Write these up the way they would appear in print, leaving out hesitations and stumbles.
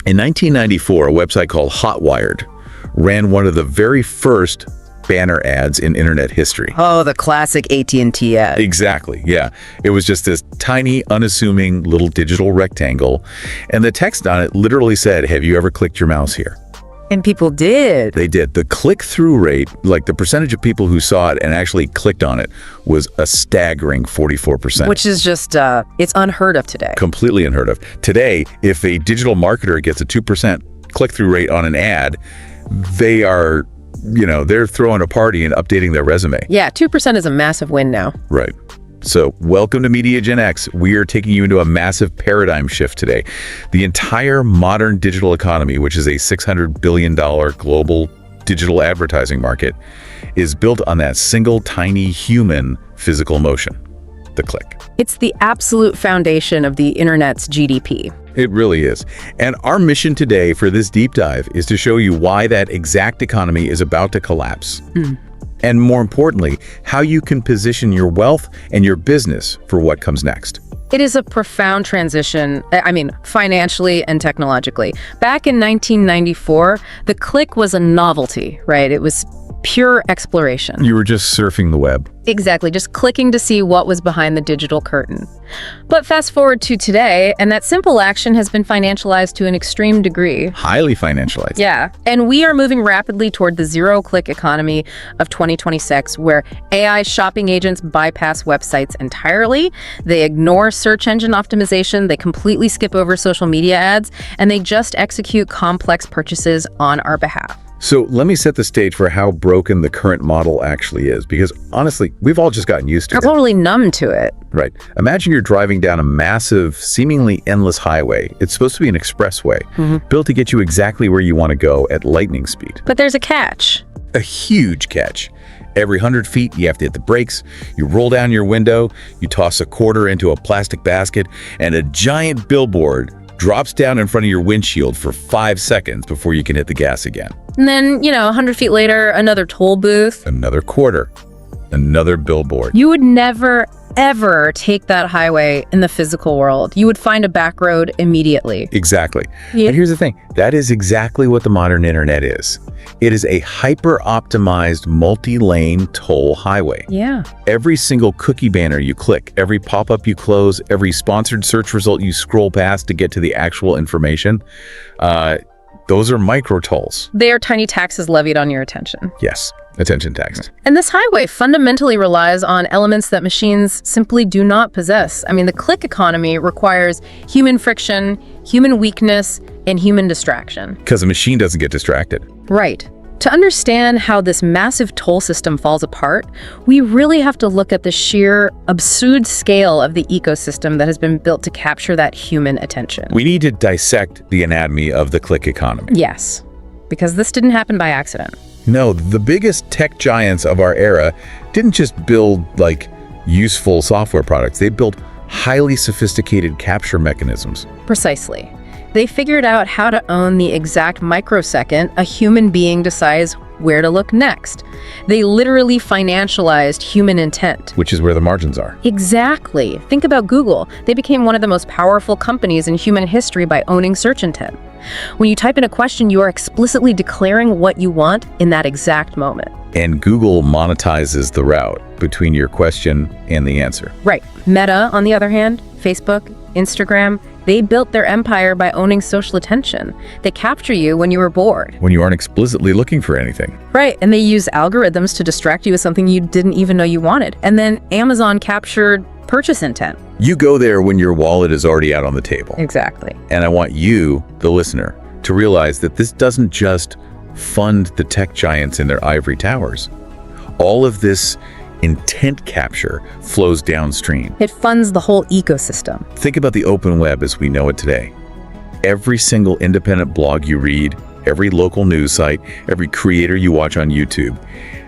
In 1994, a website called Hotwired ran one of the very first banner ads in internet history. Oh, the classic AT&T ad. Exactly, yeah. It was just this tiny, unassuming little digital rectangle, and the text on it literally said, "Have you ever clicked your mouse here?" And people did. They did. The click-through rate, like the percentage of people who saw it and actually clicked on it, was a staggering 44%. Which is just, it's unheard of today. Completely unheard of. Today, if a digital marketer gets a 2% click-through rate on an ad, they are, they're throwing a party and updating their resume. Yeah, 2% is a massive win now. Right. So welcome to MediaGenX. We are taking you into a massive paradigm shift today. The entire modern digital economy, which is a $600 billion global digital advertising market, is built on that single tiny human physical motion, the click. It's the absolute foundation of the internet's GDP. It really is. And our mission today for this deep dive is to show you why that exact economy is about to collapse. And more importantly, how you can position your wealth and your business for what comes next. It is a profound transition, financially and technologically. Back in 1994, the click was a novelty, right? It was pure exploration. You were just surfing the web. Exactly, just clicking to see what was behind the digital curtain. But fast forward to today, and that simple action has been financialized to an extreme degree. Highly financialized. Yeah, and we are moving rapidly toward the zero-click economy of 2026, where AI shopping agents bypass websites entirely, they ignore search engine optimization, they completely skip over social media ads, and they just execute complex purchases on our behalf. So let me set the stage for how broken the current model actually is, because honestly, we've all just gotten used to it. We're totally numb to it. Right. Imagine you're driving down a massive, seemingly endless highway. It's supposed to be an expressway, built to get you exactly where you want to go at lightning speed. But there's a catch. A huge catch. Every 100 feet, you have to hit the brakes, you roll down your window, you toss a quarter into a plastic basket, and a giant billboard drops down in front of your windshield for 5 seconds before you can hit the gas again. And then, 100 feet later, another toll booth. Another quarter. Another billboard. You would never, ever take that highway in the physical world. You would find a back road immediately. Exactly. Yeah. But here's the thing. That is exactly what the modern internet is. It is a hyper-optimized, multi-lane toll highway. Yeah. Every single cookie banner you click, every pop-up you close, every sponsored search result you scroll past to get to the actual information, those are micro tolls. They are tiny taxes levied on your attention. Yes, attention tax. And this highway fundamentally relies on elements that machines simply do not possess. The click economy requires human friction, human weakness, and human distraction. Because a machine doesn't get distracted. Right. To understand how this massive toll system falls apart, we really have to look at the sheer, absurd scale of the ecosystem that has been built to capture that human attention. We need to dissect the anatomy of the click economy. Yes, because this didn't happen by accident. No, the biggest tech giants of our era didn't just build, useful software products. They built highly sophisticated capture mechanisms. Precisely. They figured out how to own the exact microsecond a human being decides where to look next. They literally financialized human intent. Which is where the margins are. Exactly. Think about Google. They became one of the most powerful companies in human history by owning search intent. When you type in a question, you are explicitly declaring what you want in that exact moment. And Google monetizes the route between your question and the answer. Right. Meta, on the other hand, Facebook, Instagram, they built their empire by owning social attention. They capture you when you were bored. When you aren't explicitly looking for anything. Right, and they use algorithms to distract you with something you didn't even know you wanted. And then Amazon captured purchase intent. You go there when your wallet is already out on the table. Exactly. And I want you, the listener, to realize that this doesn't just fund the tech giants in their ivory towers. All of this intent capture flows downstream. It funds the whole ecosystem. Think about the open web as we know it today. Every single independent blog you read, every local news site, every creator you watch on YouTube,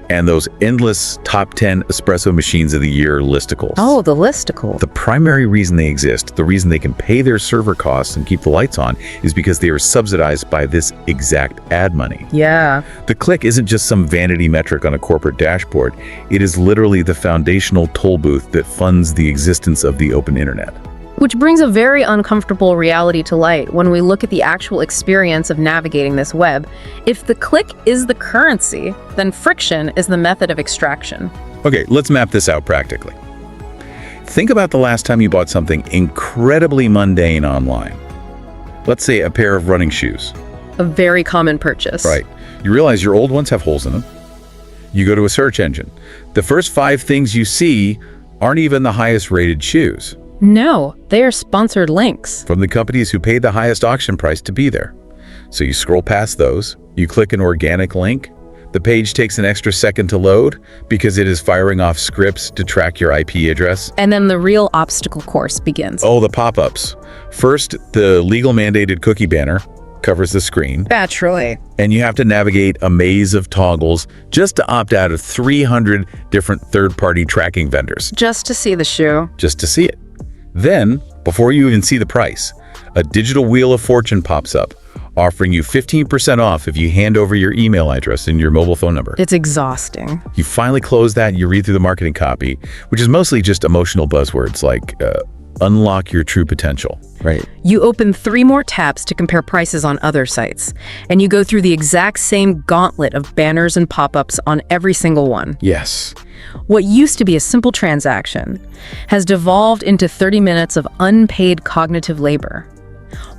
and those endless top 10 espresso machines of the year listicles. Oh, the listicles. The primary reason they exist, the reason they can pay their server costs and keep the lights on, is because they are subsidized by this exact ad money. Yeah. The click isn't just some vanity metric on a corporate dashboard. It is literally the foundational toll booth that funds the existence of the open internet. Which brings a very uncomfortable reality to light when we look at the actual experience of navigating this web. If the click is the currency, then friction is the method of extraction. Okay, let's map this out practically. Think about the last time you bought something incredibly mundane online. Let's say a pair of running shoes. A very common purchase. Right. You realize your old ones have holes in them. You go to a search engine. The first 5 things you see aren't even the highest rated shoes. No, they are sponsored links. From the companies who paid the highest auction price to be there. So you scroll past those, you click an organic link, the page takes an extra second to load because it is firing off scripts to track your IP address. And then the real obstacle course begins. Oh, the pop-ups. First, the legal mandated cookie banner covers the screen. Naturally. And you have to navigate a maze of toggles just to opt out of 300 different third-party tracking vendors. Just to see the shoe. Just to see it. Then, before you even see the price, a digital wheel of fortune pops up, offering you 15% off if you hand over your email address and your mobile phone number. It's exhausting. You finally close that and you read through the marketing copy, which is mostly just emotional buzzwords like unlock your true potential. Right. You open 3 more tabs to compare prices on other sites, and you go through the exact same gauntlet of banners and pop-ups on every single one. Yes. What used to be a simple transaction has devolved into 30 minutes of unpaid cognitive labor.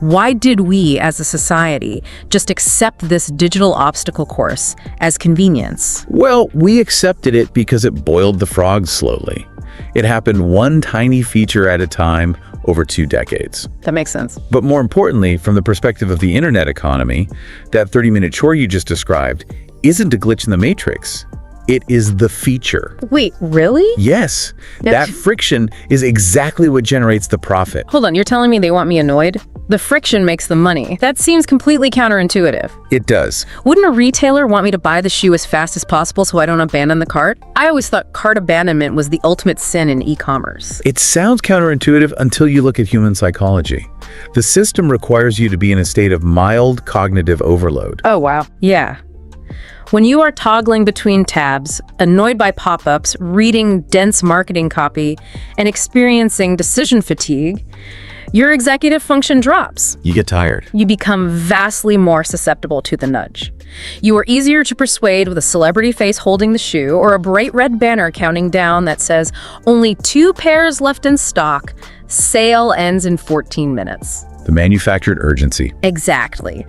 Why did we, as a society, just accept this digital obstacle course as convenience? Well, we accepted it because it boiled the frogs slowly. It happened one tiny feature at a time over 2 decades. That makes sense. But more importantly, from the perspective of the internet economy, that 30-minute chore you just described isn't a glitch in the matrix. It is the feature. Wait, really? Yes. That friction is exactly what generates the profit. Hold on, you're telling me they want me annoyed? The friction makes the money. That seems completely counterintuitive. It does. Wouldn't a retailer want me to buy the shoe as fast as possible so I don't abandon the cart? I always thought cart abandonment was the ultimate sin in e-commerce. It sounds counterintuitive until you look at human psychology. The system requires you to be in a state of mild cognitive overload. Oh, wow. Yeah. When you are toggling between tabs, annoyed by pop-ups, reading dense marketing copy, and experiencing decision fatigue, your executive function drops. You get tired. You become vastly more susceptible to the nudge. You are easier to persuade with a celebrity face holding the shoe or a bright red banner counting down that says, only 2 pairs left in stock, sale ends in 14 minutes. The manufactured urgency. Exactly.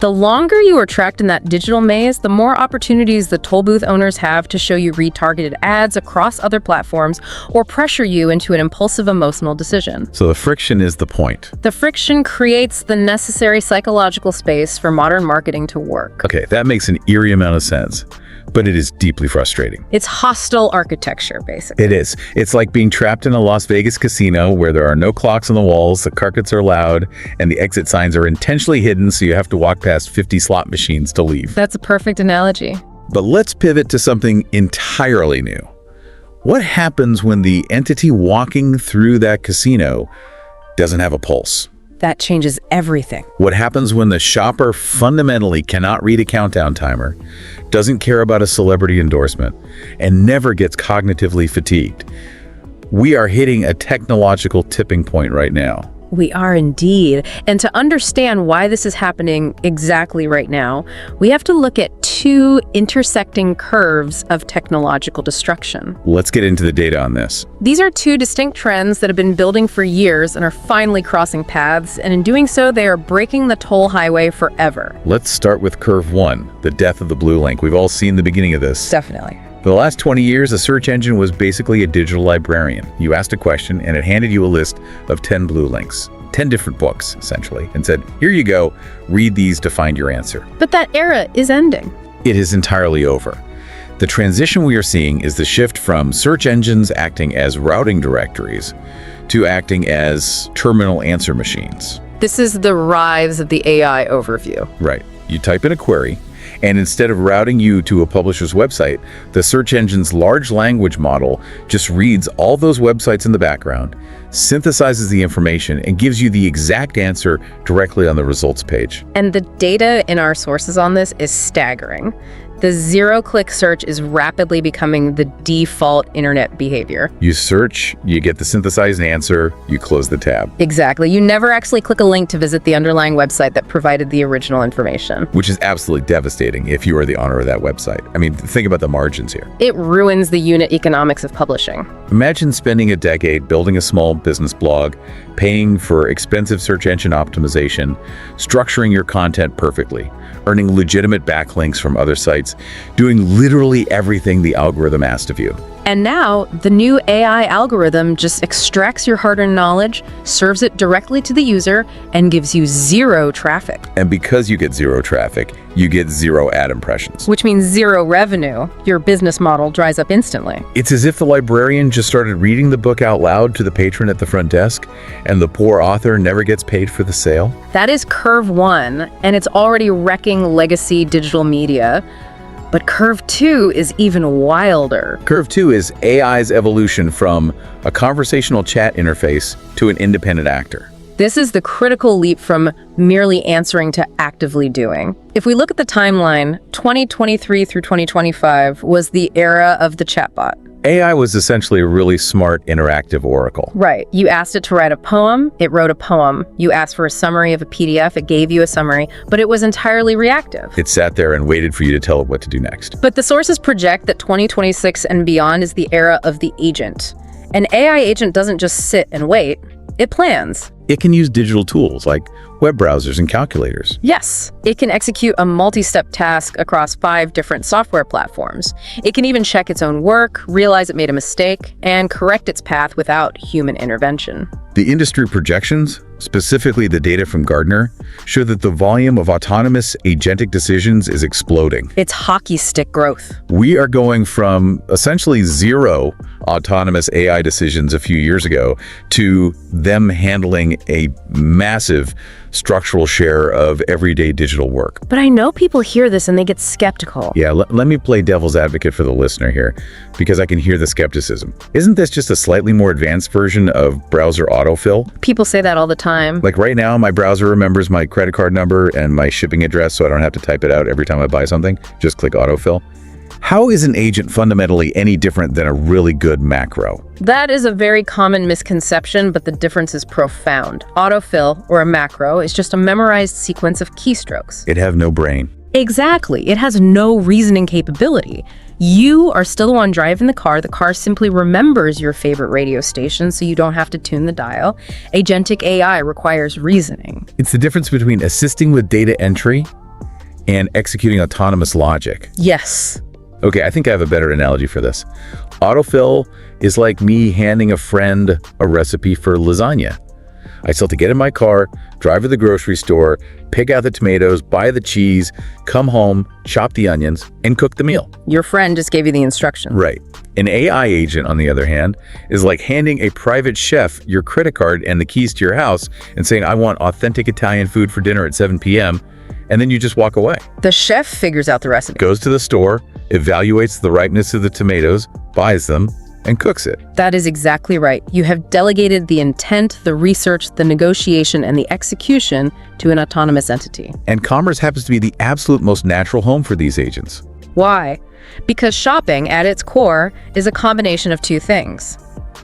The longer you are trapped in that digital maze, the more opportunities the toll booth owners have to show you retargeted ads across other platforms or pressure you into an impulsive emotional decision. So the friction is the point. The friction creates the necessary psychological space for modern marketing to work. Okay, that makes an eerie amount of sense, but it is deeply frustrating. It's hostile architecture, basically. It is. It's like being trapped in a Las Vegas casino where there are no clocks on the walls, the carpets are loud, and the exit signs are intentionally hidden, so you have to walk past 50 slot machines to leave. That's a perfect analogy. But let's pivot to something entirely new. What happens when the entity walking through that casino doesn't have a pulse? That changes everything. What happens when the shopper fundamentally cannot read a countdown timer, doesn't care about a celebrity endorsement, and never gets cognitively fatigued? We are hitting a technological tipping point right now. We are indeed. And to understand why this is happening exactly right now, we have to look at 2 intersecting curves of technological destruction. Let's get into the data on this. These are 2 distinct trends that have been building for years and are finally crossing paths, and in doing so, they are breaking the toll highway forever. Let's start with curve 1, the death of the blue link. We've all seen the beginning of this. Definitely. For the last 20 years, a search engine was basically a digital librarian. You asked a question, and it handed you a list of 10 blue links, 10 different books, essentially, and said, here you go, read these to find your answer. But that era is ending. It is entirely over. The transition we are seeing is the shift from search engines acting as routing directories to acting as terminal answer machines. This is the rise of the AI overview. Right. You type in a query, and instead of routing you to a publisher's website, the search engine's large language model just reads all those websites in the background, synthesizes the information, and gives you the exact answer directly on the results page. And the data in our sources on this is staggering. The zero-click search is rapidly becoming the default internet behavior. You search, you get the synthesized answer, you close the tab. Exactly. You never actually click a link to visit the underlying website that provided the original information. Which is absolutely devastating if you are the owner of that website. I mean, think about the margins here. It ruins the unit economics of publishing. Imagine spending a decade building a small business blog, paying for expensive search engine optimization, structuring your content perfectly, earning legitimate backlinks from other sites, doing literally everything the algorithm asked of you. And now, the new AI algorithm just extracts your hard-earned knowledge, serves it directly to the user, and gives you zero traffic. And because you get zero traffic, you get zero ad impressions. Which means zero revenue. Your business model dries up instantly. It's as if the librarian just started reading the book out loud to the patron at the front desk, and the poor author never gets paid for the sale. That is curve 1, and it's already wrecking legacy digital media. But curve 2 is even wilder. Curve 2 is AI's evolution from a conversational chat interface to an independent actor. This is the critical leap from merely answering to actively doing. If we look at the timeline, 2023 through 2025 was the era of the chatbot. AI was essentially a really smart, interactive oracle. Right. You asked it to write a poem, it wrote a poem. You asked for a summary of a PDF, it gave you a summary, but it was entirely reactive. It sat there and waited for you to tell it what to do next. But the sources project that 2026 and beyond is the era of the agent. An AI agent doesn't just sit and wait, it plans. It can use digital tools like web browsers and calculators. Yes, it can execute a multi-step task across 5 different software platforms. It can even check its own work, realize it made a mistake, and correct its path without human intervention. The industry projections, specifically the data from Gartner, show that the volume of autonomous agentic decisions is exploding. It's hockey stick growth. We are going from essentially zero autonomous AI decisions a few years ago to them handling a massive structural share of everyday digital work. But I know people hear this and they get skeptical. Yeah, let me play devil's advocate for the listener here, because I can hear the skepticism. Isn't this just a slightly more advanced version of browser autofill? People say that all the time. Like right now, my browser remembers my credit card number and my shipping address, so I don't have to type it out every time I buy something. Just click autofill. How is an agent fundamentally any different than a really good macro? That is a very common misconception, but the difference is profound. Autofill, or a macro, is just a memorized sequence of keystrokes. It have no brain. Exactly. It has no reasoning capability. You are still the one driving the car simply remembers your favorite radio station so you don't have to tune the dial. Agentic AI requires reasoning. It's the difference between assisting with data entry and executing autonomous logic. Yes. Okay, I think I have a better analogy for this. Autofill is like me handing a friend a recipe for lasagna. I still have to get in my car, drive to the grocery store, pick out the tomatoes, buy the cheese, come home, chop the onions, and cook the meal. Your friend just gave you the instructions. Right. An AI agent, on the other hand, is like handing a private chef your credit card and the keys to your house and saying, I want authentic Italian food for dinner at 7 p.m., and then you just walk away. The chef figures out the recipe. Goes to the store, evaluates the ripeness of the tomatoes, buys them, and cooks it. That is exactly right. You have delegated the intent, the research, the negotiation, and the execution to an autonomous entity. And commerce happens to be the absolute most natural home for these agents. Why? Because shopping, at its core, is a combination of 2 things: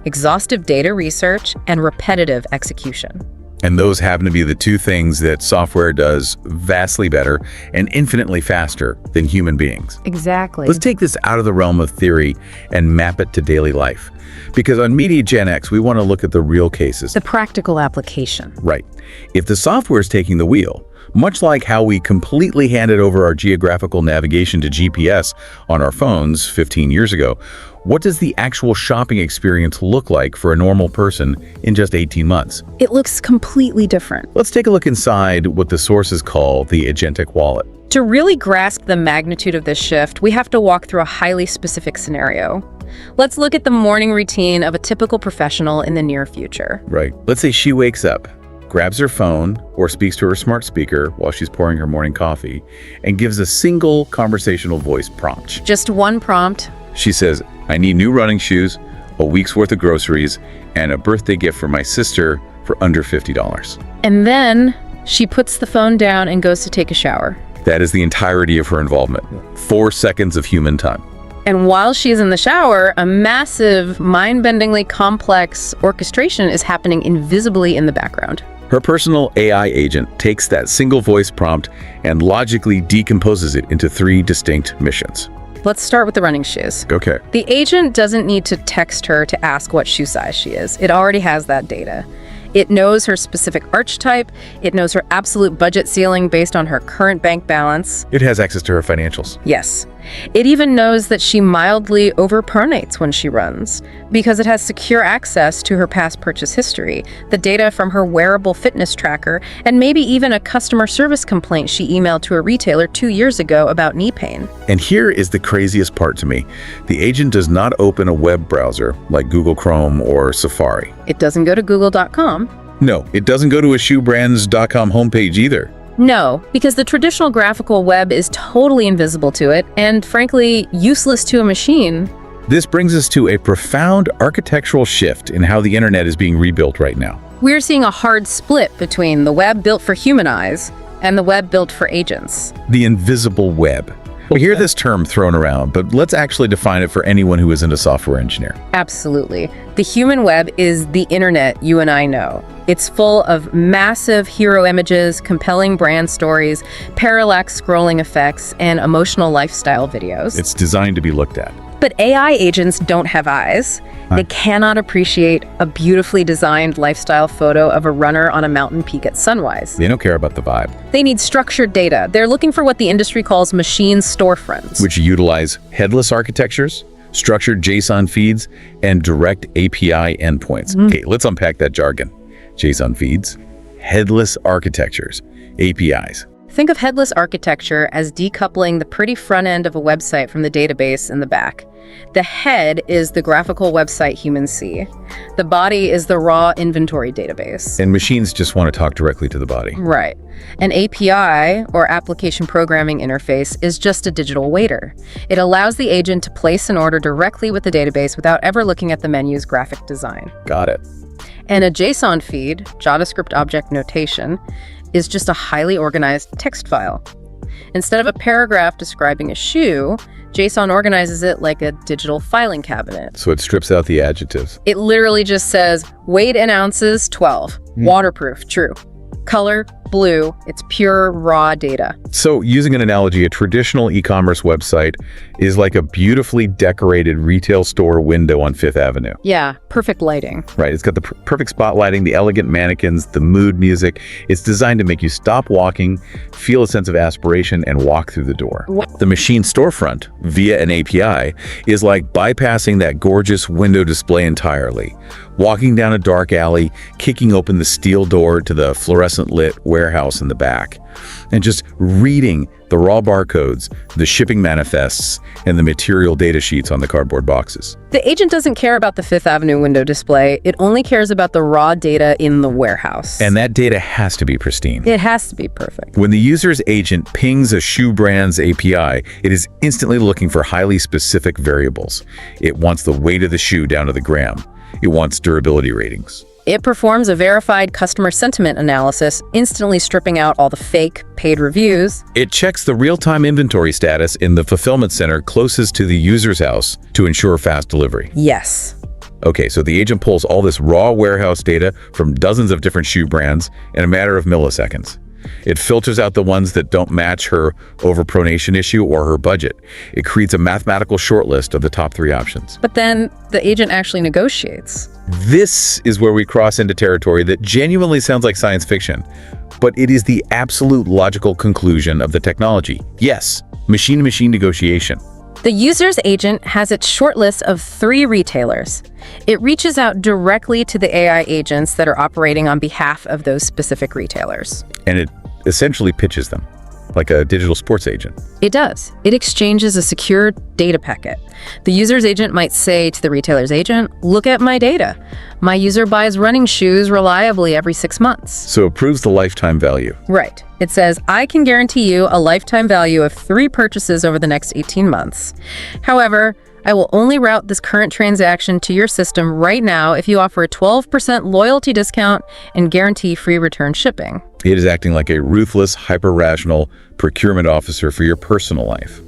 exhaustive data research and repetitive execution. And those happen to be the 2 things that software does vastly better and infinitely faster than human beings. Exactly. Let's take this out of the realm of theory and map it to daily life. Because on MediaGenX, we want to look at the real cases. The practical application. Right. If the software is taking the wheel, much like how we completely handed over our geographical navigation to GPS on our phones 15 years ago, what does the actual shopping experience look like for a normal person in just 18 months? It looks completely different. Let's take a look inside what the sources call the agentic wallet. To really grasp the magnitude of this shift, we have to walk through a highly specific scenario. Let's look at the morning routine of a typical professional in the near future. Right. Let's say she wakes up, grabs her phone or speaks to her smart speaker while she's pouring her morning coffee, and gives a single conversational voice prompt. Just one prompt. She says, I need new running shoes, a week's worth of groceries, and a birthday gift for my sister for under $50. And then she puts the phone down and goes to take a shower. That is the entirety of her involvement. 4 seconds of human time. And while she's in the shower, a massive, mind-bendingly complex orchestration is happening invisibly in the background. Her personal AI agent takes that single voice prompt and logically decomposes it into 3 distinct missions. Let's start with the running shoes. Okay. The agent doesn't need to text her to ask what shoe size she is. It already has that data. It knows her specific arch type. It knows her absolute budget ceiling based on her current bank balance. It has access to her financials. Yes. It even knows that she mildly overpronates when she runs because it has secure access to her past purchase history, the data from her wearable fitness tracker, and maybe even a customer service complaint she emailed to a retailer 2 years ago about knee pain. And here is the craziest part to me. The agent does not open a web browser like Google Chrome or Safari. It doesn't go to google.com. No, it doesn't go to a shoebrands.com homepage either. No, because the traditional graphical web is totally invisible to it and, frankly, useless to a machine. This brings us to a profound architectural shift in how the internet is being rebuilt right now. We're seeing a hard split between the web built for human eyes and the web built for agents. The invisible web. We hear this term thrown around, but let's actually define it for anyone who isn't a software engineer. Absolutely. The human web is the internet you and I know. It's full of massive hero images, compelling brand stories, parallax scrolling effects, and emotional lifestyle videos. It's designed to be looked at. But AI agents don't have eyes. They cannot appreciate a beautifully designed lifestyle photo of a runner on a mountain peak at sunrise. They don't care about the vibe. They need structured data. They're looking for what the industry calls machine storefronts. Which utilize headless architectures, structured JSON feeds, and direct API endpoints. Okay, let's unpack that jargon. JSON feeds, headless architectures, APIs. Think of headless architecture as decoupling the pretty front end of a website from the database in the back. The head is the graphical website humans see. The body is the raw inventory database. And machines just want to talk directly to the body. Right. An API, or application programming interface, is just a digital waiter. It allows the agent to place an order directly with the database without ever looking at the menu's graphic design. Got it. And a JSON feed, JavaScript object notation, is just a highly organized text file. Instead of a paragraph describing a shoe, JSON organizes it like a digital filing cabinet. So it strips out the adjectives. It literally just says, weight in ounces, 12. Waterproof, true. Color, blue. It's pure, raw data. So using an analogy, a traditional e-commerce website is like a beautifully decorated retail store window on Fifth Avenue. Yeah, perfect lighting. Right, it's got the perfect spotlighting, the elegant mannequins, the mood music. It's designed to make you stop walking, feel a sense of aspiration, and walk through the door. The machine storefront, via an API, is like bypassing that gorgeous window display entirely. Walking down a dark alley, kicking open the steel door to the fluorescent lit warehouse in the back, and just reading the raw barcodes, the shipping manifests, and the material data sheets on the cardboard boxes. The agent doesn't care about the Fifth Avenue window display. It only cares about the raw data in the warehouse. And that data has to be pristine. It has to be perfect. When the user's agent pings a shoe brand's API, it is instantly looking for highly specific variables. It wants the weight of the shoe down to the gram. It wants durability ratings. It performs a verified customer sentiment analysis, instantly stripping out all the fake, paid reviews. It checks the real-time inventory status in the fulfillment center closest to the user's house to ensure fast delivery. Yes. Okay, so the agent pulls all this raw warehouse data from dozens of different shoe brands in a matter of milliseconds. It filters out the ones that don't match her overpronation issue or her budget. It creates a mathematical shortlist of the top 3 options. But then the agent actually negotiates. This is where we cross into territory that genuinely sounds like science fiction, but it is the absolute logical conclusion of the technology. Yes, machine-to-machine negotiation. The user's agent has its shortlist of 3 retailers. It reaches out directly to the AI agents that are operating on behalf of those specific retailers. And it essentially pitches them, like a digital sports agent. It does. It exchanges a secure data packet. The user's agent might say to the retailer's agent, look at my data. My user buys running shoes reliably every 6 months. So it proves the lifetime value. Right. It says, I can guarantee you a lifetime value of 3 purchases over the next 18 months. However, I will only route this current transaction to your system right now if you offer a 12% loyalty discount and guarantee free return shipping. It is acting like a ruthless, hyper-rational procurement officer for your personal life.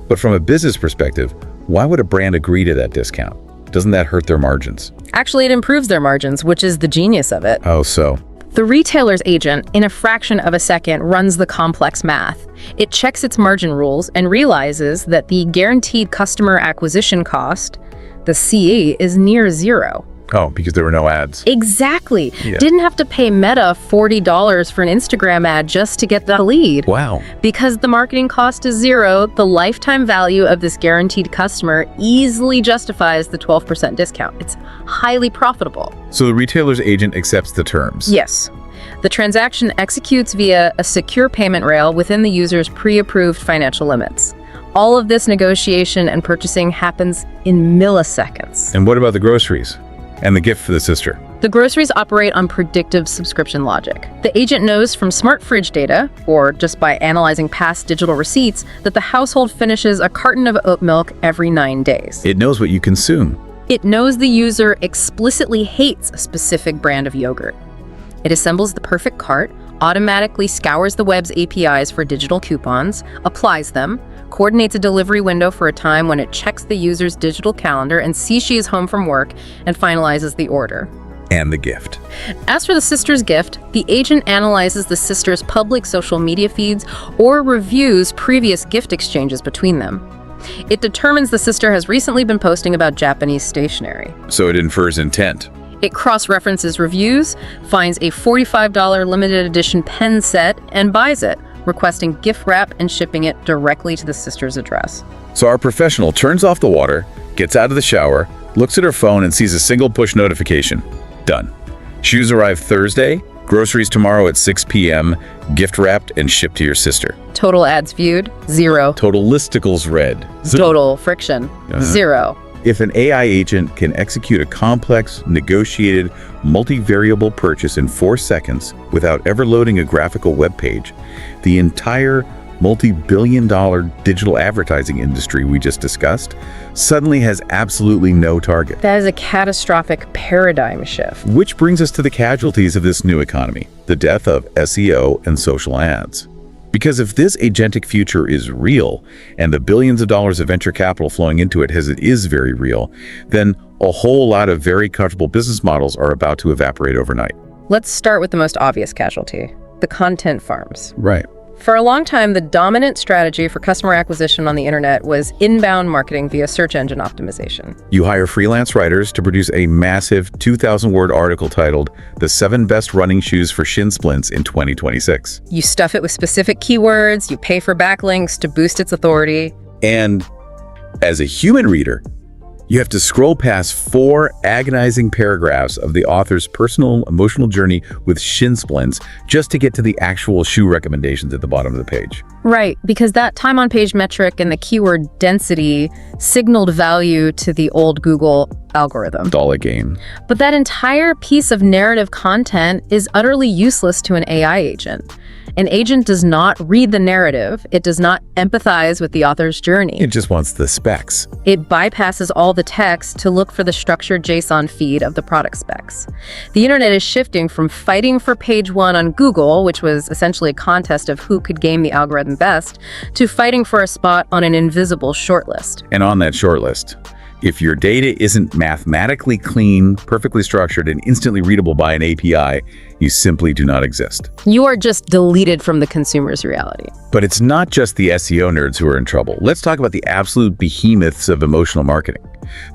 But from a business perspective, why would a brand agree to that discount? Doesn't that hurt their margins? Actually, it improves their margins, which is the genius of it. Oh, so? The retailer's agent, in a fraction of a second, runs the complex math. It checks its margin rules and realizes that the guaranteed customer acquisition cost, the CE, is near zero. Oh, because there were no ads. Exactly. Yeah. Didn't have to pay Meta $40 for an Instagram ad just to get the lead. Wow. Because the marketing cost is zero, the lifetime value of this guaranteed customer easily justifies the 12% discount. It's highly profitable. So the retailer's agent accepts the terms. Yes. The transaction executes via a secure payment rail within the user's pre-approved financial limits. All of this negotiation and purchasing happens in milliseconds. And what about the groceries? And the gift for the sister? The groceries operate on predictive subscription logic. The agent knows from smart fridge data, or just by analyzing past digital receipts, that the household finishes a carton of oat milk every 9 days. It knows what you consume. It knows the user explicitly hates a specific brand of yogurt. It assembles the perfect cart, automatically scours the web's APIs for digital coupons, applies them, coordinates a delivery window for a time when it checks the user's digital calendar and sees she is home from work, and finalizes the order. And the gift. As for the sister's gift, the agent analyzes the sister's public social media feeds or reviews previous gift exchanges between them. It determines the sister has recently been posting about Japanese stationery. So it infers intent. It cross-references reviews, finds a $45 limited edition pen set, and buys it, requesting gift wrap and shipping it directly to the sister's address. So our professional turns off the water, gets out of the shower, looks at her phone and sees a single push notification. Done. Shoes arrive Thursday, groceries tomorrow at 6 p.m., gift wrapped and shipped to your sister. Total ads viewed, 0. Total listicles read. Total friction, 0. If an AI agent can execute a complex, negotiated, multivariable purchase in 4 seconds without ever loading a graphical web page, the entire multi-billion-dollar digital advertising industry we just discussed suddenly has absolutely no target. That is a catastrophic paradigm shift. Which brings us to the casualties of this new economy, the death of SEO and social ads. Because if this agentic future is real, and the billions of dollars of venture capital flowing into it as it is very real, then a whole lot of very comfortable business models are about to evaporate overnight. Let's start with the most obvious casualty, the content farms. Right. For a long time, the dominant strategy for customer acquisition on the internet was inbound marketing via search engine optimization. You hire freelance writers to produce a massive 2,000-word article titled "The 7 Best Running Shoes for Shin Splints in 2026." You stuff it with specific keywords, you pay for backlinks to boost its authority. And as a human reader, you have to scroll past 4 agonizing paragraphs of the author's personal emotional journey with shin splints just to get to the actual shoe recommendations at the bottom of the page. Right, because that time on page metric and the keyword density signaled value to the old Google algorithm. Dollar game. But that entire piece of narrative content is utterly useless to an AI agent. An agent does not read the narrative. It does not empathize with the author's journey. It just wants the specs. It bypasses all the text to look for the structured JSON feed of the product specs. The internet is shifting from fighting for page 1 on Google, which was essentially a contest of who could game the algorithm best, to fighting for a spot on an invisible shortlist. And on that shortlist, if your data isn't mathematically clean, perfectly structured, and instantly readable by an API, you simply do not exist. You are just deleted from the consumer's reality. But it's not just the SEO nerds who are in trouble. Let's talk about the absolute behemoths of emotional marketing.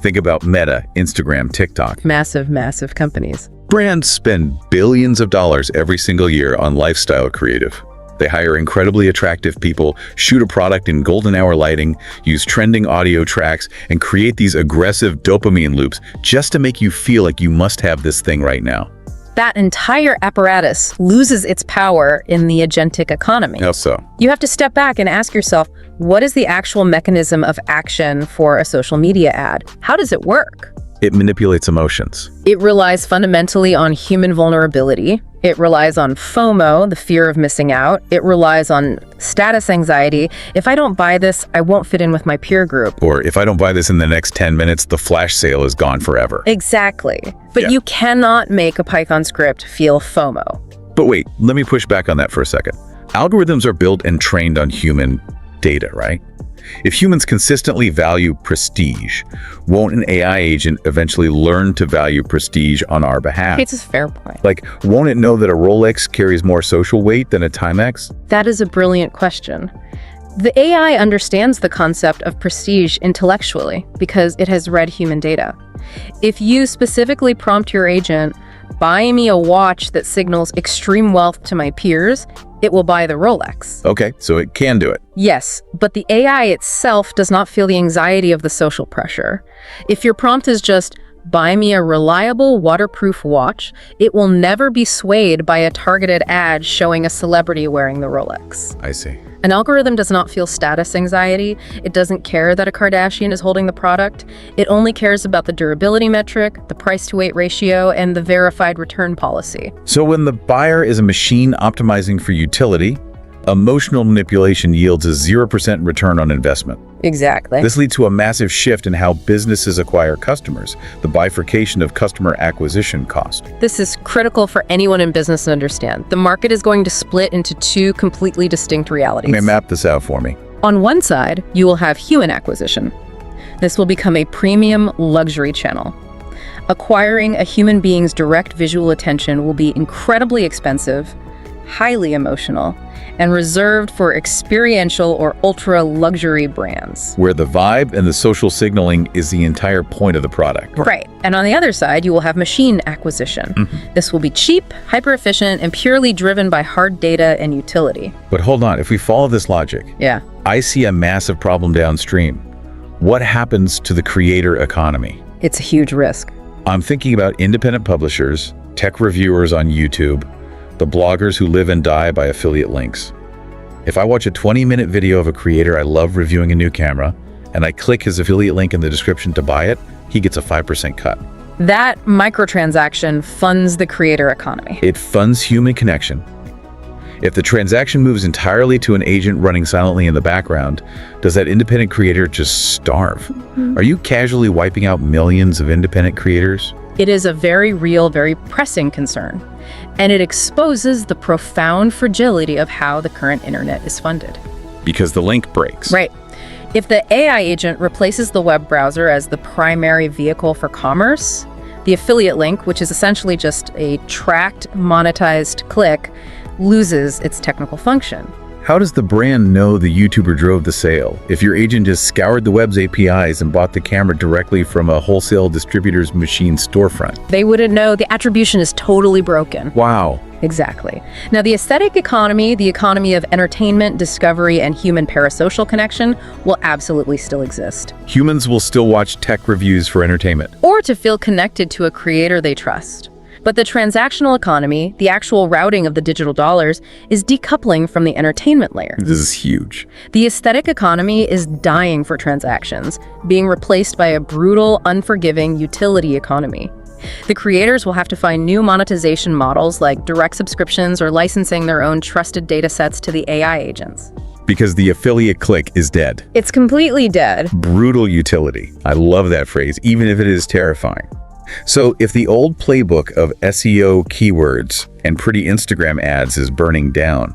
Think about Meta, Instagram, TikTok. Massive, massive companies. Brands spend billions of dollars every single year on lifestyle creative. They hire incredibly attractive people, shoot a product in golden hour lighting, use trending audio tracks, and create these aggressive dopamine loops just to make you feel like you must have this thing right now. That entire apparatus loses its power in the agentic economy. How so? You have to step back and ask yourself, what is the actual mechanism of action for a social media ad? How does it work? It manipulates emotions. It relies fundamentally on human vulnerability, It relies on FOMO, the fear of missing out. It relies on status anxiety. If I don't buy this, I won't fit in with my peer group. Or if I don't buy this in the next 10 minutes, the flash sale is gone forever. Exactly. But you cannot make a Python script feel FOMO. But wait, let me push back on that for a second. Algorithms are built and trained on human data, right? If humans consistently value prestige, won't an AI agent eventually learn to value prestige on our behalf? It's a fair point. Like, won't it know that a Rolex carries more social weight than a Timex? That is a brilliant question. The AI understands the concept of prestige intellectually because it has read human data. If you specifically prompt your agent, buy me a watch that signals extreme wealth to my peers, it will buy the Rolex. Okay, so it can do it. Yes, but the AI itself does not feel the anxiety of the social pressure. If your prompt is just, buy me a reliable waterproof watch, it will never be swayed by a targeted ad showing a celebrity wearing the Rolex. I see. An algorithm does not feel status anxiety. It doesn't care that a Kardashian is holding the product. It only cares about the durability metric, the price-to-weight ratio, and the verified return policy. So when the buyer is a machine optimizing for utility, emotional manipulation yields a 0% return on investment. Exactly. This leads to a massive shift in how businesses acquire customers, the bifurcation of customer acquisition cost. This is critical for anyone in business to understand. The market is going to split into two completely distinct realities. May map this out for me. On one side, you will have human acquisition. This will become a premium luxury channel. Acquiring a human being's direct visual attention will be incredibly expensive, highly emotional, and reserved for experiential or ultra-luxury brands. Where the vibe and the social signaling is the entire point of the product. Right. And on the other side, you will have machine acquisition. This will be cheap, hyper-efficient, and purely driven by hard data and utility. But hold on, if we follow this logic, Yeah. I see a massive problem downstream. What happens to the creator economy? It's a huge risk. I'm thinking about independent publishers, tech reviewers on YouTube, the bloggers who live and die by affiliate links. If I watch a 20-minute video of a creator I love reviewing a new camera, and I click his affiliate link in the description to buy it, he gets a 5% cut. That microtransaction funds the creator economy. It funds human connection. If the transaction moves entirely to an agent running silently in the background, does that independent creator just starve? Are you casually wiping out millions of independent creators? It is a very real, very pressing concern, and it exposes the profound fragility of how the current internet is funded. Because the link breaks. Right. If the AI agent replaces the web browser as the primary vehicle for commerce, the affiliate link, which is essentially just a tracked, monetized click, loses its technical function. How does the brand know the YouTuber drove the sale if your agent just scoured the web's APIs and bought the camera directly from a wholesale distributor's machine storefront? They wouldn't know. The attribution is totally broken. Wow. Exactly. Now, the aesthetic economy, the economy of entertainment, discovery, and human parasocial connection will absolutely still exist. Humans will still watch tech reviews for entertainment. Or to feel connected to a creator they trust. But the transactional economy, the actual routing of the digital dollars, is decoupling from the entertainment layer. This is huge. The aesthetic economy is dying for transactions, being replaced by a brutal, unforgiving utility economy. The creators will have to find new monetization models like direct subscriptions or licensing their own trusted data sets to the AI agents. Because the affiliate click is dead. It's completely dead. Brutal utility. I love that phrase, even if it is terrifying. So if the old playbook of SEO keywords and pretty Instagram ads is burning down,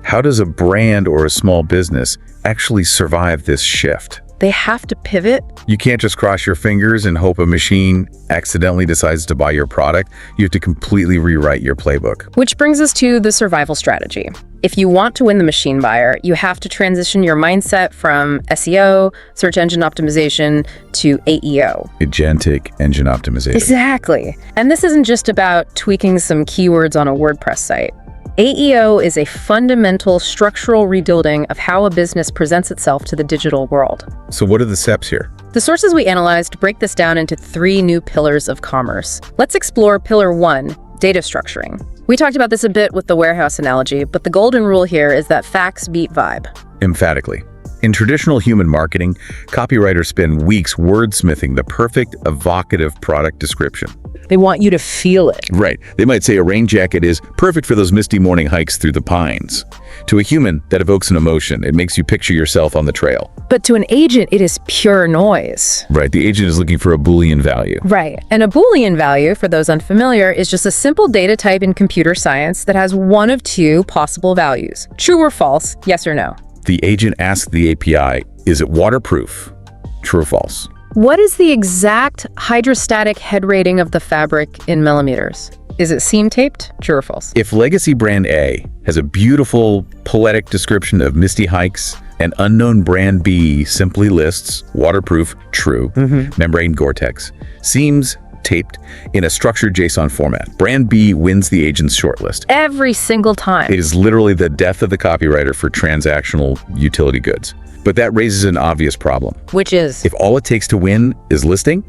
how does a brand or a small business actually survive this shift? They have to pivot. You can't just cross your fingers and hope a machine accidentally decides to buy your product. You have to completely rewrite your playbook. Which brings us to the survival strategy. If you want to win the machine buyer, you have to transition your mindset from SEO, search engine optimization, to AEO. Agentic engine optimization. Exactly. And this isn't just about tweaking some keywords on a WordPress site. AEO is a fundamental structural rebuilding of how a business presents itself to the digital world. So what are the steps here? The sources we analyzed break this down into 3 new pillars of commerce. Let's explore pillar 1, data structuring. We talked about this a bit with the warehouse analogy, but the golden rule here is that facts beat vibe. Emphatically. In traditional human marketing, copywriters spend weeks wordsmithing the perfect, evocative product description. They want you to feel it. Right. They might say a rain jacket is perfect for those misty morning hikes through the pines. To a human, that evokes an emotion. It makes you picture yourself on the trail. But to an agent, it is pure noise. Right. The agent is looking for a Boolean value. Right. And a Boolean value, for those unfamiliar, is just a simple data type in computer science that has one of two possible values. True or false, yes or no. The agent asks the API, is it waterproof? True or false? What is the exact hydrostatic head rating of the fabric in millimeters? Is it seam taped? True or false? If legacy brand A has a beautiful, poetic description of misty hikes, and unknown brand B simply lists waterproof, true, membrane Gore-Tex, seams taped in a structured JSON format, brand B wins the agent's shortlist. Every single time. It is literally the death of the copywriter for transactional utility goods. But that raises an obvious problem. Which is? If all it takes to win is listing,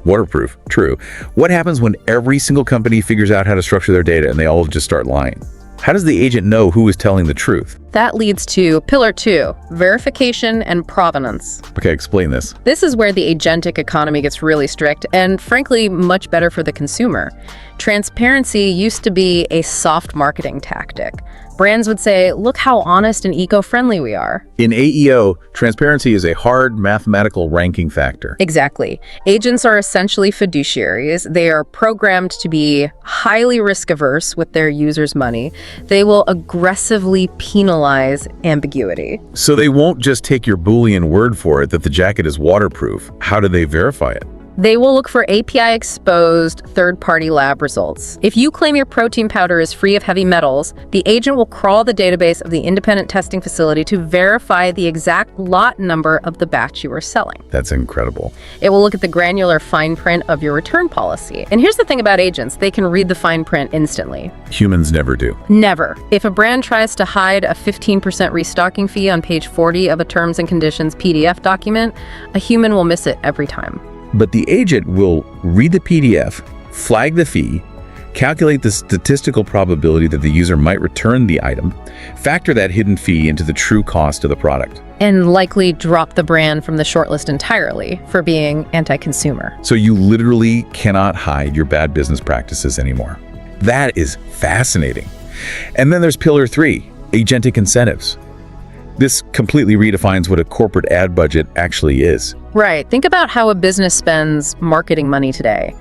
waterproof, true. What happens when every single company figures out how to structure their data and they all just start lying? How does the agent know who is telling the truth? That leads to pillar 2, verification and provenance. Okay, explain this. This is where the agentic economy gets really strict and, frankly, much better for the consumer. Transparency used to be a soft marketing tactic. Brands would say, look how honest and eco-friendly we are. In AEO, transparency is a hard mathematical ranking factor. Exactly. Agents are essentially fiduciaries. They are programmed to be highly risk-averse with their users' money. They will aggressively penalize ambiguity. So they won't just take your Boolean word for it that the jacket is waterproof. How do they verify it? They will look for API-exposed third-party lab results. If you claim your protein powder is free of heavy metals, the agent will crawl the database of the independent testing facility to verify the exact lot number of the batch you are selling. That's incredible. It will look at the granular fine print of your return policy. And here's the thing about agents, they can read the fine print instantly. Humans never do. Never. If a brand tries to hide a 15% restocking fee on page 40 of a terms and conditions PDF document, a human will miss it every time. But the agent will read the PDF, flag the fee, calculate the statistical probability that the user might return the item, factor that hidden fee into the true cost of the product. And likely drop the brand from the shortlist entirely for being anti-consumer. So you literally cannot hide your bad business practices anymore. That is fascinating. And then there's pillar 3, agentic incentives. This completely redefines what a corporate ad budget actually is. Right. Think about how a business spends marketing money today.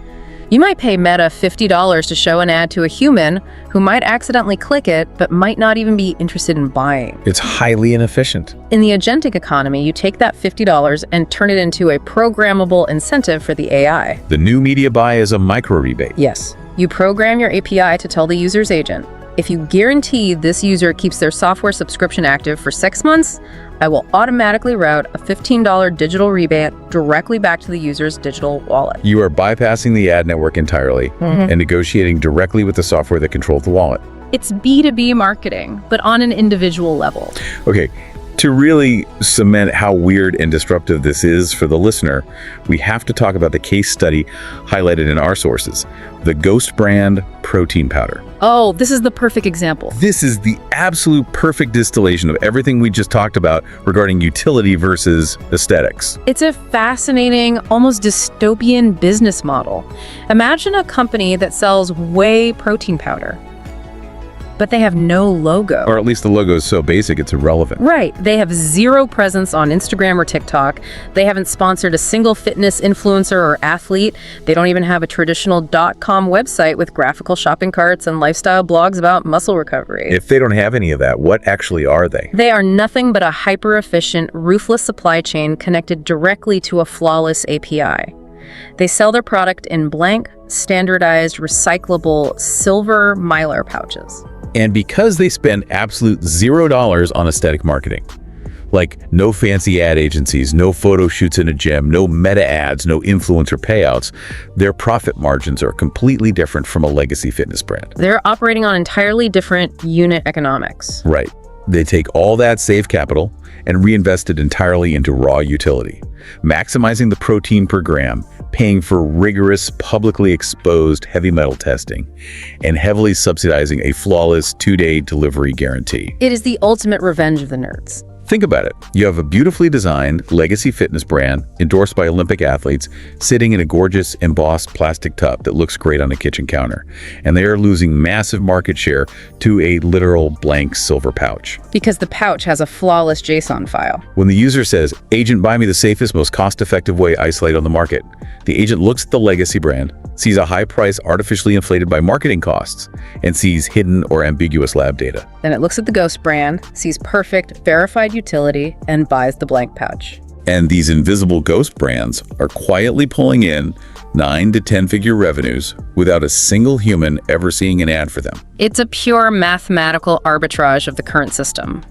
You might pay Meta $50 to show an ad to a human who might accidentally click it, but might not even be interested in buying. It's highly inefficient. In the agentic economy, you take that $50 and turn it into a programmable incentive for the AI. The new media buy is a micro rebate. Yes. You program your API to tell the user's agent, if you guarantee this user keeps their software subscription active for 6 months, I will automatically route a $15 digital rebate directly back to the user's digital wallet. You are bypassing the ad network entirely and negotiating directly with the software that controls the wallet. It's B2B marketing, but on an individual level. Okay, to really cement how weird and disruptive this is for the listener, we have to talk about the case study highlighted in our sources, the Ghost brand protein powder. Oh, this is the perfect example. This is the absolute perfect distillation of everything we just talked about regarding utility versus aesthetics. It's a fascinating, almost dystopian business model. Imagine a company that sells whey protein powder, but they have no logo. Or at least the logo is so basic it's irrelevant. Right. They have zero presence on Instagram or TikTok. They haven't sponsored a single fitness influencer or athlete. They don't even have a traditional .com website with graphical shopping carts and lifestyle blogs about muscle recovery. If they don't have any of that, what actually are they? They are nothing but a hyper-efficient, ruthless supply chain connected directly to a flawless API. They sell their product in blank, standardized, recyclable silver Mylar pouches. And because they spend absolute $0 on aesthetic marketing, like no fancy ad agencies, no photo shoots in a gym, no meta ads, no influencer payouts, their profit margins are completely different from a legacy fitness brand. They're operating on entirely different unit economics. Right. They take all that saved capital and reinvest it entirely into raw utility, maximizing the protein per gram, paying for rigorous, publicly exposed heavy metal testing, and heavily subsidizing a flawless 2-day delivery guarantee. It is the ultimate revenge of the nerds. Think about it. You have a beautifully designed legacy fitness brand endorsed by Olympic athletes sitting in a gorgeous embossed plastic tub that looks great on a kitchen counter. And they are losing massive market share to a literal blank silver pouch. Because the pouch has a flawless JSON file. When the user says, "Agent, buy me the safest, most cost-effective way isolate on the market," the agent looks at the legacy brand, sees a high price artificially inflated by marketing costs, and sees hidden or ambiguous lab data. Then it looks at the ghost brand, sees perfect, verified utility, and buys the blank pouch. And these invisible ghost brands are quietly pulling in 9 to 10-figure revenues without a single human ever seeing an ad for them. It's a pure mathematical arbitrage of the current system.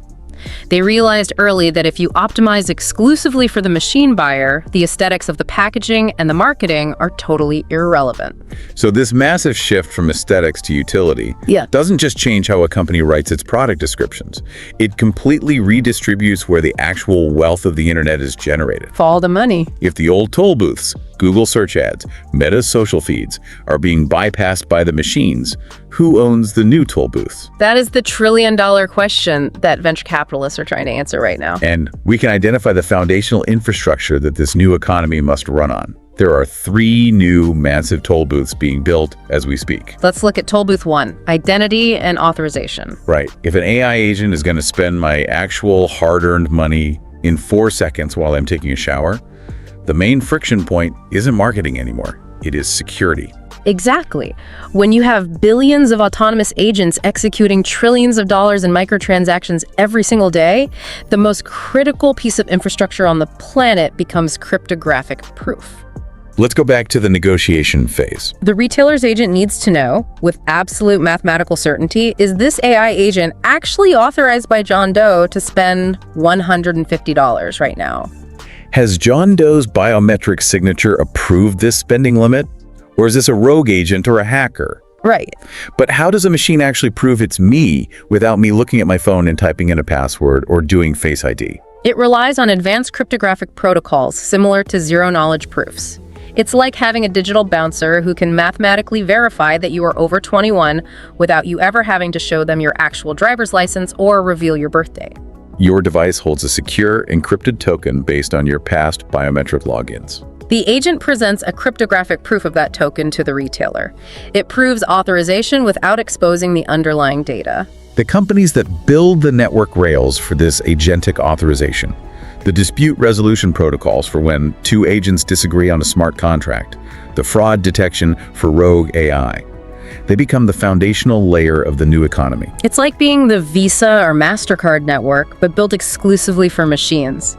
They realized early that if you optimize exclusively for the machine buyer, the aesthetics of the packaging and the marketing are totally irrelevant. So this massive shift from aesthetics to utility doesn't just change how a company writes its product descriptions. It completely redistributes where the actual wealth of the internet is generated. Follow the money. If the old toll booths, Google search ads, Meta's social feeds are being bypassed by the machines, who owns the new toll booths? That is the trillion-dollar question that venture capitalists are trying to answer right now. And we can identify the foundational infrastructure that this new economy must run on. There are 3 new massive toll booths being built as we speak. Let's look at toll booth 1, identity and authorization. Right. If an AI agent is going to spend my actual hard-earned money in 4 seconds while I'm taking a shower, the main friction point isn't marketing anymore. It is security. Exactly. When you have billions of autonomous agents executing trillions of dollars in microtransactions every single day, the most critical piece of infrastructure on the planet becomes cryptographic proof. Let's go back to the negotiation phase. The retailer's agent needs to know, with absolute mathematical certainty, is this AI agent actually authorized by John Doe to spend $150 right now? Has John Doe's biometric signature approved this spending limit? Or is this a rogue agent or a hacker? Right. But how does a machine actually prove it's me without me looking at my phone and typing in a password or doing Face ID? It relies on advanced cryptographic protocols similar to zero-knowledge proofs. It's like having a digital bouncer who can mathematically verify that you are over 21 without you ever having to show them your actual driver's license or reveal your birthday. Your device holds a secure, encrypted token based on your past biometric logins. The agent presents a cryptographic proof of that token to the retailer. It proves authorization without exposing the underlying data. The companies that build the network rails for this agentic authorization, the dispute resolution protocols for when 2 agents disagree on a smart contract, the fraud detection for rogue AI, they become the foundational layer of the new economy. It's like being the Visa or MasterCard network, but built exclusively for machines.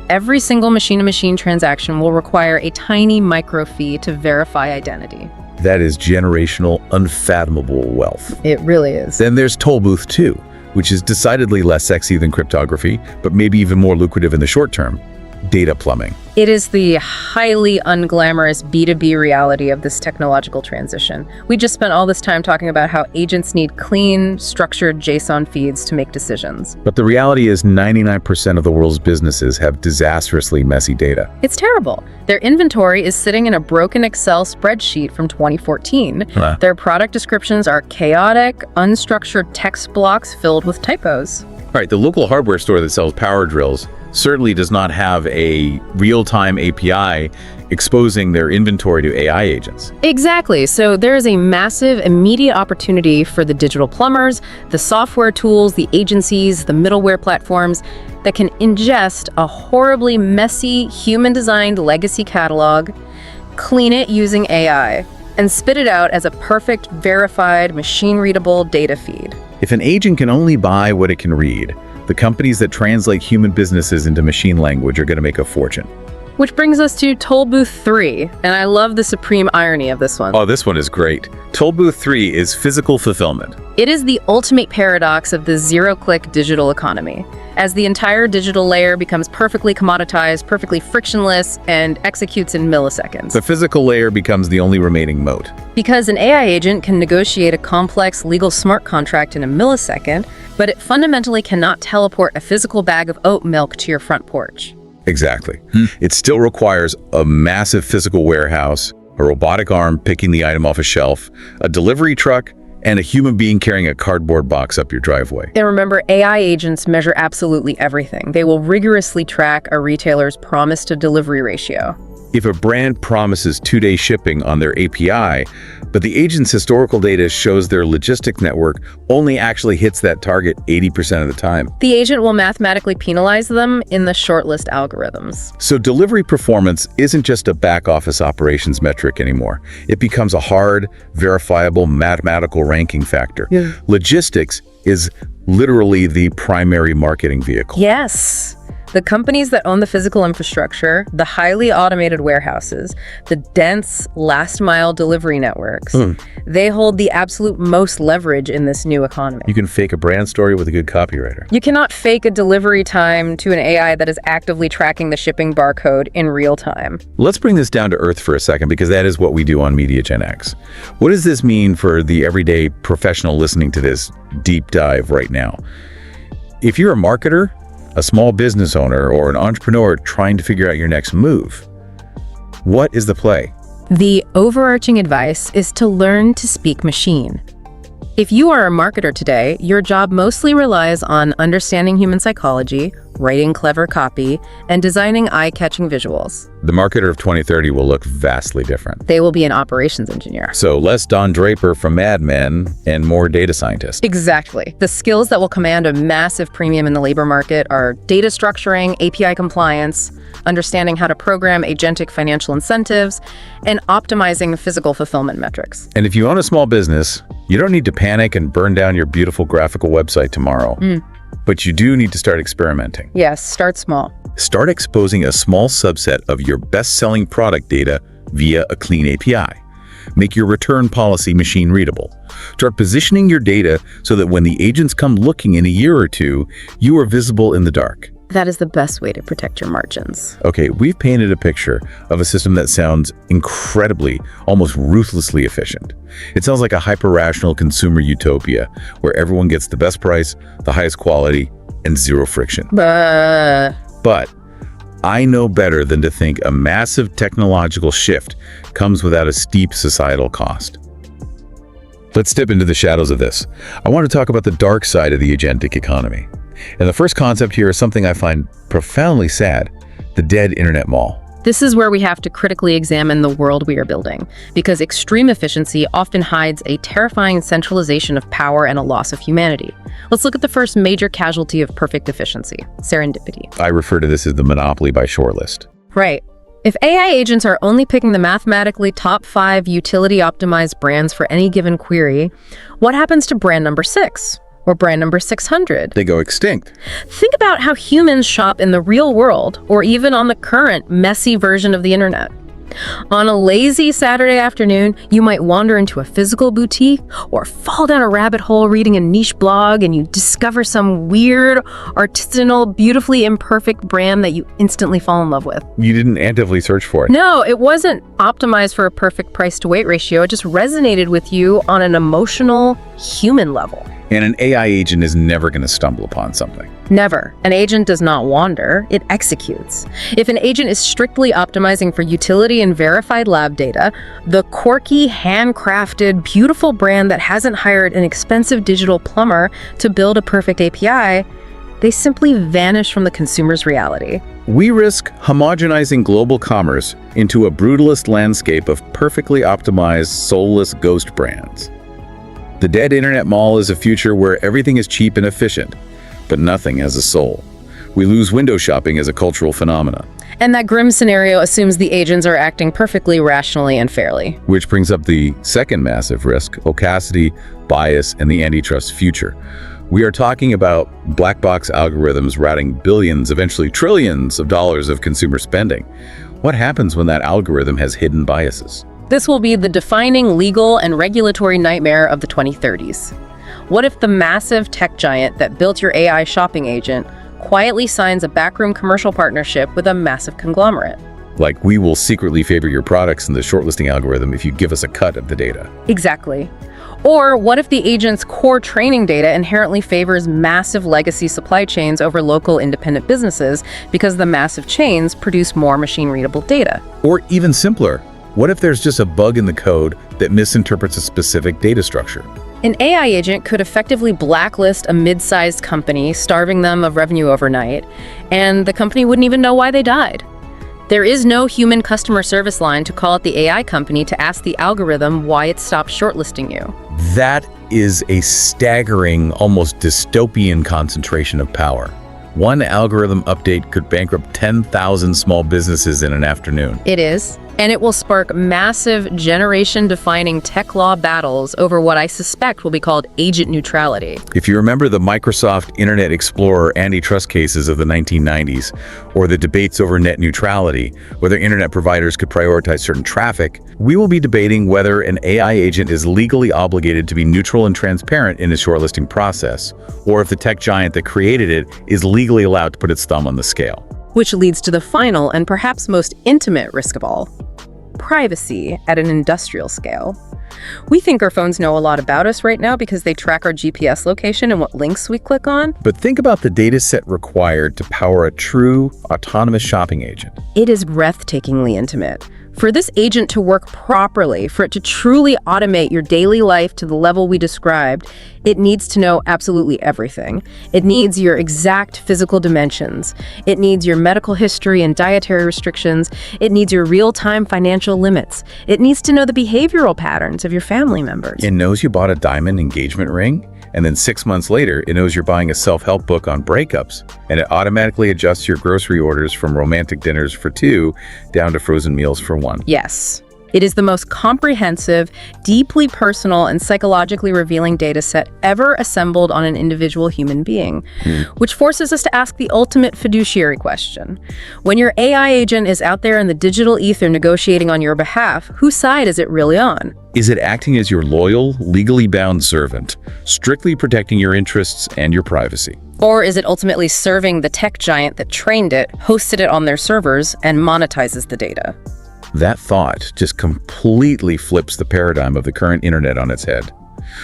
Every single machine-to-machine transaction will require a tiny micro fee to verify identity. That is generational, unfathomable wealth. It really is. Then there's Toll Booth 2, which is decidedly less sexy than cryptography, but maybe even more lucrative in the short term: data plumbing. It is the highly unglamorous B2B reality of this technological transition. We just spent all this time talking about how agents need clean, structured JSON feeds to make decisions. But the reality is 99% of the world's businesses have disastrously messy data. It's terrible. Their inventory is sitting in a broken Excel spreadsheet from 2014. Their product descriptions are chaotic, unstructured text blocks filled with typos. All right, the local hardware store that sells power drills certainly does not have a real-time API exposing their inventory to AI agents. Exactly. So there is a massive immediate opportunity for the digital plumbers, the software tools, the agencies, the middleware platforms that can ingest a horribly messy, human-designed legacy catalog, clean it using AI, and spit it out as a perfect, verified, machine-readable data feed. If an agent can only buy what it can read, the companies that translate human businesses into machine language are going to make a fortune. Which brings us to Toll Booth 3, and I love the supreme irony of this one. Oh, this one is great. Toll Booth 3 is physical fulfillment. It is the ultimate paradox of the zero-click digital economy. As the entire digital layer becomes perfectly commoditized, perfectly frictionless, and executes in milliseconds. The physical layer becomes the only remaining moat. Because an AI agent can negotiate a complex legal smart contract in a millisecond, but it fundamentally cannot teleport a physical bag of oat milk to your front porch. Exactly. It still requires a massive physical warehouse, a robotic arm picking the item off a shelf, a delivery truck, and a human being carrying a cardboard box up your driveway. And remember, AI agents measure absolutely everything. They will rigorously track a retailer's promise to delivery ratio. If a brand promises 2-day shipping on their API, but the agent's historical data shows their logistics network only actually hits that target 80% of the time. The agent will mathematically penalize them in the shortlist algorithms. So delivery performance isn't just a back-office operations metric anymore. It becomes a hard, verifiable mathematical ranking factor. Yeah. Logistics is literally the primary marketing vehicle. Yes. The companies that own the physical infrastructure, the highly automated warehouses, the dense last-mile delivery networks, they hold the absolute most leverage in this new economy. You can fake a brand story with a good copywriter. You cannot fake a delivery time to an AI that is actively tracking the shipping barcode in real time. Let's bring this down to earth for a second, because that is what we do on MediaGenX. What does this mean for the everyday professional listening to this deep dive right now? If you're a marketer, a small business owner, or an entrepreneur trying to figure out your next move, what is the play? The overarching advice is to learn to speak machine. If you are a marketer today, your job mostly relies on understanding human psychology, writing clever copy, and designing eye-catching visuals. The marketer of 2030 will look vastly different. They will be an operations engineer. So less Don Draper from Mad Men and more data scientists. Exactly. The skills that will command a massive premium in the labor market are data structuring, API compliance, understanding how to program agentic financial incentives, and optimizing physical fulfillment metrics. And if you own a small business, you don't need to panic and burn down your beautiful graphical website tomorrow. But you do need to start experimenting. Yes, start small. Start exposing a small subset of your best-selling product data via a clean API. Make your return policy machine readable. Start positioning your data so that when the agents come looking in a year or two, you are visible in the dark. That is the best way to protect your margins. Okay, we've painted a picture of a system that sounds incredibly, almost ruthlessly efficient. It sounds like a hyper-rational consumer utopia where everyone gets the best price, the highest quality, and zero friction. But I know better than to think a massive technological shift comes without a steep societal cost. Let's dip into the shadows of this. I want to talk about the dark side of the agentic economy. And the first concept here is something I find profoundly sad: the dead internet mall. This is where we have to critically examine the world we are building, because extreme efficiency often hides a terrifying centralization of power and a loss of humanity. Let's look at the first major casualty of perfect efficiency: serendipity. I refer to this as the monopoly by shortlist. Right. If AI agents are only picking the mathematically top 5 utility-optimized brands for any given query, what happens to brand number 6? Or brand number 600? They go extinct. Think about how humans shop in the real world, or even on the current messy version of the internet. On a lazy Saturday afternoon, you might wander into a physical boutique or fall down a rabbit hole reading a niche blog, and you discover some weird, artisanal, beautifully imperfect brand that you instantly fall in love with. You didn't actively search for it. No, it wasn't optimized for a perfect price-to-weight ratio. It just resonated with you on an emotional, human level. And an AI agent is never going to stumble upon something. Never. An agent does not wander, it executes. If an agent is strictly optimizing for utility and verified lab data, the quirky, handcrafted, beautiful brand that hasn't hired an expensive digital plumber to build a perfect API, they simply vanish from the consumer's reality. We risk homogenizing global commerce into a brutalist landscape of perfectly optimized, soulless ghost brands. The dead internet mall is a future where everything is cheap and efficient, but nothing has a soul. We lose window shopping as a cultural phenomenon. And that grim scenario assumes the agents are acting perfectly rationally and fairly. Which brings up the second massive risk: opacity, bias, and the antitrust future. We are talking about black box algorithms routing billions, eventually trillions of dollars of consumer spending. What happens when that algorithm has hidden biases? This will be the defining legal and regulatory nightmare of the 2030s. What if the massive tech giant that built your AI shopping agent quietly signs a backroom commercial partnership with a massive conglomerate? Like, we will secretly favor your products in the shortlisting algorithm if you give us a cut of the data. Exactly. Or what if the agent's core training data inherently favors massive legacy supply chains over local independent businesses because the massive chains produce more machine-readable data? Or even simpler, what if there's just a bug in the code that misinterprets a specific data structure? An AI agent could effectively blacklist a mid-sized company, starving them of revenue overnight, and the company wouldn't even know why they died. There is no human customer service line to call at the AI company to ask the algorithm why it stopped shortlisting you. That is a staggering, almost dystopian concentration of power. One algorithm update could bankrupt 10,000 small businesses in an afternoon. It is. And it will spark massive generation-defining tech law battles over what I suspect will be called agent neutrality. If you remember the Microsoft Internet Explorer antitrust cases of the 1990s, or the debates over net neutrality, whether internet providers could prioritize certain traffic, we will be debating whether an AI agent is legally obligated to be neutral and transparent in its shortlisting process, or if the tech giant that created it is legally allowed to put its thumb on the scale. Which leads to the final and perhaps most intimate risk of all: privacy at an industrial scale. We think our phones know a lot about us right now because they track our GPS location and what links we click on. But think about the data set required to power a true autonomous shopping agent. It is breathtakingly intimate. For this agent to work properly, for it to truly automate your daily life to the level we described, it needs to know absolutely everything. It needs your exact physical dimensions. It needs your medical history and dietary restrictions. It needs your real-time financial limits. It needs to know the behavioral patterns of your family members. It knows you bought a diamond engagement ring, and then 6 months later, it knows you're buying a self-help book on breakups, and it automatically adjusts your grocery orders from romantic dinners for 2 down to frozen meals for 1. Yes. It is the most comprehensive, deeply personal, and psychologically revealing data set ever assembled on an individual human being, which forces us to ask the ultimate fiduciary question. When your AI agent is out there in the digital ether negotiating on your behalf, whose side is it really on? Is it acting as your loyal, legally bound servant, strictly protecting your interests and your privacy? Or is it ultimately serving the tech giant that trained it, hosted it on their servers, and monetizes the data? That thought just completely flips the paradigm of the current internet on its head.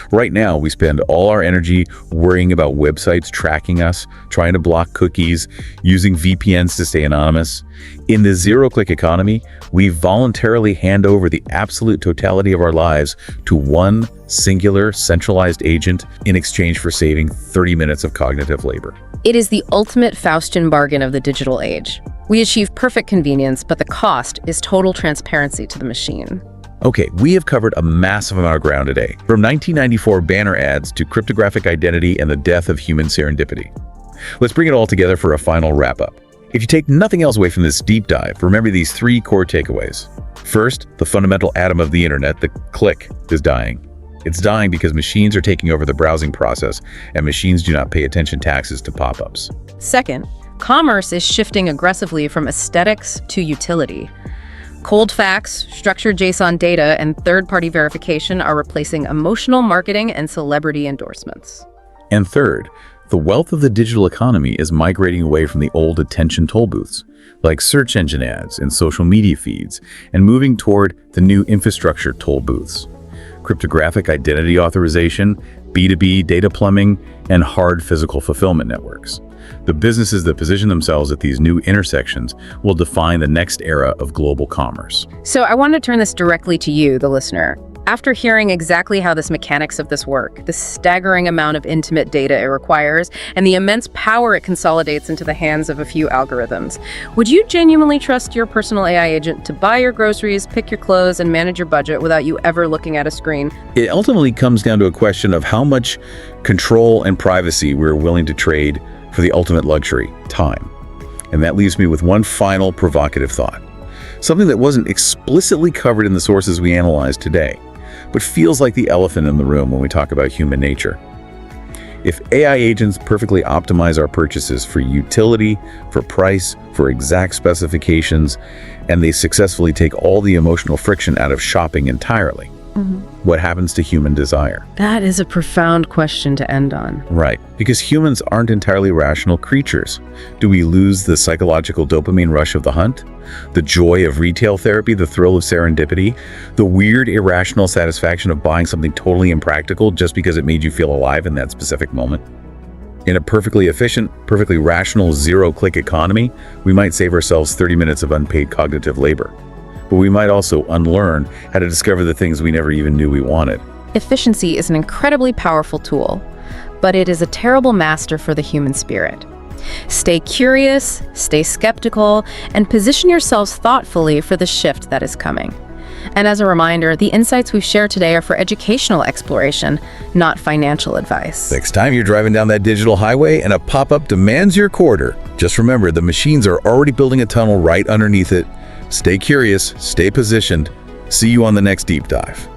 Right now, we spend all our energy worrying about websites tracking us, trying to block cookies, using VPNs to stay anonymous. In the zero-click economy, we voluntarily hand over the absolute totality of our lives to one singular, centralized agent in exchange for saving 30 minutes of cognitive labor. It is the ultimate Faustian bargain of the digital age. We achieve perfect convenience, but the cost is total transparency to the machine. Okay, we have covered a massive amount of ground today, from 1994 banner ads to cryptographic identity and the death of human serendipity. Let's bring it all together for a final wrap-up. If you take nothing else away from this deep dive, remember these 3 core takeaways. First, the fundamental atom of the internet, the click, is dying. It's dying because machines are taking over the browsing process, and machines do not pay attention taxes to pop-ups. Second, commerce is shifting aggressively from aesthetics to utility. Cold facts, structured JSON data, and third-party verification are replacing emotional marketing and celebrity endorsements. And third, the wealth of the digital economy is migrating away from the old attention toll booths, like search engine ads and social media feeds, and moving toward the new infrastructure toll booths. Cryptographic identity authorization, B2B data plumbing, and hard physical fulfillment networks. The businesses that position themselves at these new intersections will define the next era of global commerce. So I want to turn this directly to you, the listener. After hearing exactly how the mechanics of this work, the staggering amount of intimate data it requires, and the immense power it consolidates into the hands of a few algorithms, would you genuinely trust your personal AI agent to buy your groceries, pick your clothes, and manage your budget without you ever looking at a screen? It ultimately comes down to a question of how much control and privacy we're willing to trade for the ultimate luxury, time. And that leaves me with one final provocative thought. Something that wasn't explicitly covered in the sources we analyzed today, but feels like the elephant in the room when we talk about human nature. If AI agents perfectly optimize our purchases for utility, for price, for exact specifications, and they successfully take all the emotional friction out of shopping entirely, what happens to human desire? That is a profound question to end on. Right, because humans aren't entirely rational creatures. Do we lose the psychological dopamine rush of the hunt? The joy of retail therapy, the thrill of serendipity, the weird, irrational satisfaction of buying something totally impractical just because it made you feel alive in that specific moment? In a perfectly efficient, perfectly rational, zero-click economy, we might save ourselves 30 minutes of unpaid cognitive labor. But we might also unlearn how to discover the things we never even knew we wanted. efficiency is an incredibly powerful tool, but it is a terrible master for the human spirit. Stay curious, stay skeptical, and position yourselves thoughtfully for the shift that is coming. And as a reminder, the insights we've shared today are for educational exploration, not financial advice. Next time you're driving down that digital highway and a pop-up demands your quarter, just remember the machines are already building a tunnel right underneath it. Stay curious, stay positioned. See you on the next deep dive.